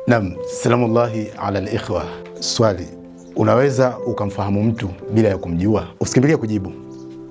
Naam, salamullahi ala al-ikhwa. Swali, unaweza ukamfahamu mtu bila ya kumjua? Usikimbilie kujibu.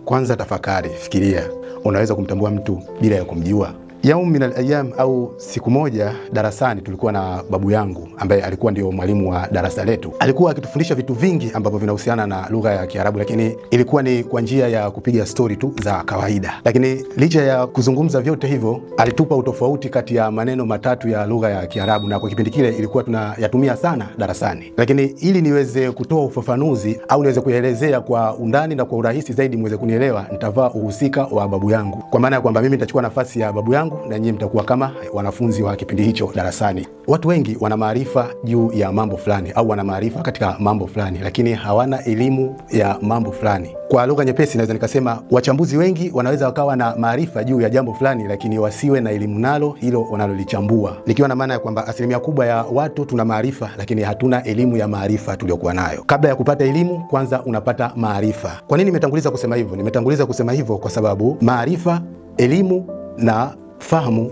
Kwanza tafakari, fikiria. Unaweza kumtambua mtu bila ya kumjua? Yaum min al-ayyam, au siku moja darasani tulikuwa na babu yangu ambaye alikuwa ndio mwalimu wa darasa letu. Alikuwa akitufundisha vitu vingi ambavyo vinahusiana na lugha ya Kiarabu, lakini ilikuwa ni kwa njia ya kupiga story tu za kawaida. Lakini licha ya kuzungumza vyote hivyo, alitupa utofauti kati ya maneno matatu ya lugha ya Kiarabu, na kwa kipindi kile ilikuwa tunayatumia sana darasani. Lakini ili niweze kutoa ufafanuzi au niweze kuelezea kwa undani na kwa urahisi zaidi muweze kunielewa, nitavaa uhusika wa babu yangu, kwa maana ya kwamba mimi nitachukua nafasi ya babu yangu na nyinyi mtakuwa kama wanafunzi wa kipindi hicho darasani. Watu wengi wana maarifa juu ya mambo fulani au wana maarifa katika mambo fulani, lakini hawana elimu ya mambo fulani. Kwa lugha nyepesi naweza nikasema wachambuzi wengi wanaweza wakawa na maarifa juu ya jambo fulani, lakini wasiwe na elimu nalo hilo wanalolichambua. Nikiwa na maana ya kwamba asilimia kubwa ya watu tuna maarifa, lakini hatuna elimu ya maarifa tuliyokuwa nayo. Kabla ya kupata elimu, kwanza unapata maarifa. Kwa nini nimetanguliza kusema hivyo? Nimetanguliza kusema hivyo kwa sababu maarifa, elimu na fahamu,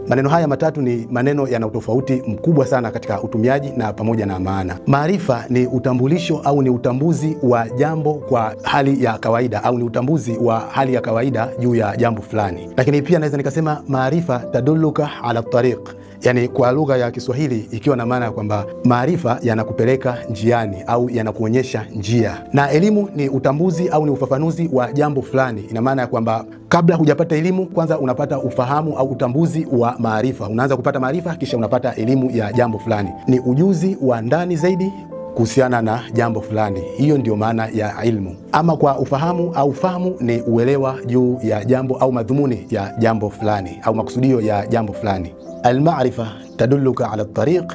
maneno haya matatu ni maneno yana utofauti mkubwa sana katika utumiaji na pamoja na maana. Maarifa ni utambulisho au ni utambuzi wa jambo kwa hali ya kawaida, au ni utambuzi wa hali ya kawaida juu ya jambo fulani. Lakini pia naweza nikasema maarifa tadulluka ala tariq, yani kwa lugha ya Kiswahili ikiwa na maana ya kwamba maarifa yanakupeleka njiani au yanakuonyesha njia. Na elimu ni utambuzi au ni ufafanuzi wa jambo fulani. Ina maana ya kwamba kabla hujapata elimu, kwanza unapata ufahamu au utambuzi wa maarifa. Unaanza kupata maarifa kisha unapata elimu ya jambo fulani. Ni ujuzi wa ndani zaidi kuhusiana na jambo fulani. Hiyo ndio maana ya ilmu. Ama kwa ufahamu au fahamu ni uelewa juu ya jambo au madhumuni ya jambo fulani au makusudio ya jambo fulani. Al-ma'rifa tadulluka ala at-tariq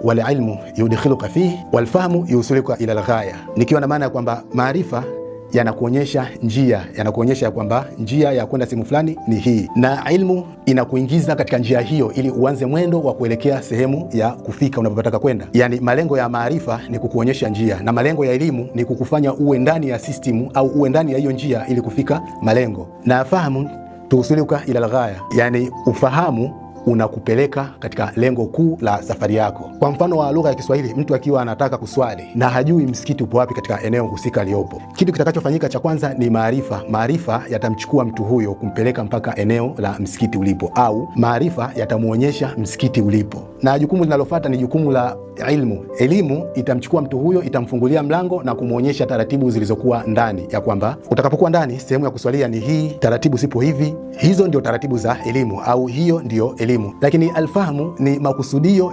wal ilmu yudkhiluka fihi wal fahmu yusiluka ila al-ghaya. Nikiwa na maana ya kwamba maarifa yanakuonyesha njia, yanakuonyesha kwamba njia ya kwenda sehemu fulani ni hii, na ilmu inakuingiza katika njia hiyo ili uanze mwendo wa kuelekea sehemu ya kufika unapotaka kwenda. Yani malengo ya maarifa ni kukuonyesha njia, na malengo ya elimu ni kukufanya uwe ndani ya system au uwe ndani ya hiyo njia ili kufika malengo. Na fahamu tuusuluka ila al-ghaya, yani ufahamu unakupeleka katika lengo kuu la safari yako. Kwa mfano wa lugha ya Kiswahili, mtu akiwa anataka kuswali na hajui msikiti upo wapi katika eneo husika aliyopo, kitu kitakachofanyika cha kwanza ni maarifa. Maarifa yatamchukua mtu huyo kumpeleka mpaka eneo la msikiti ulipo, au maarifa yatamuonyesha msikiti ulipo. Na jukumu linalofuata ni jukumu la ilmu. Elimu itamchukua mtu huyo, itamfungulia mlango na kumuonyesha taratibu zilizokuwa ndani, ya kwamba utakapokuwa ndani sehemu ya kuswalia ni hii, taratibu sipo hivi. Hizo ndio taratibu za elimu, au hiyo ndio elimu. Lakini alfahamu ni makusudio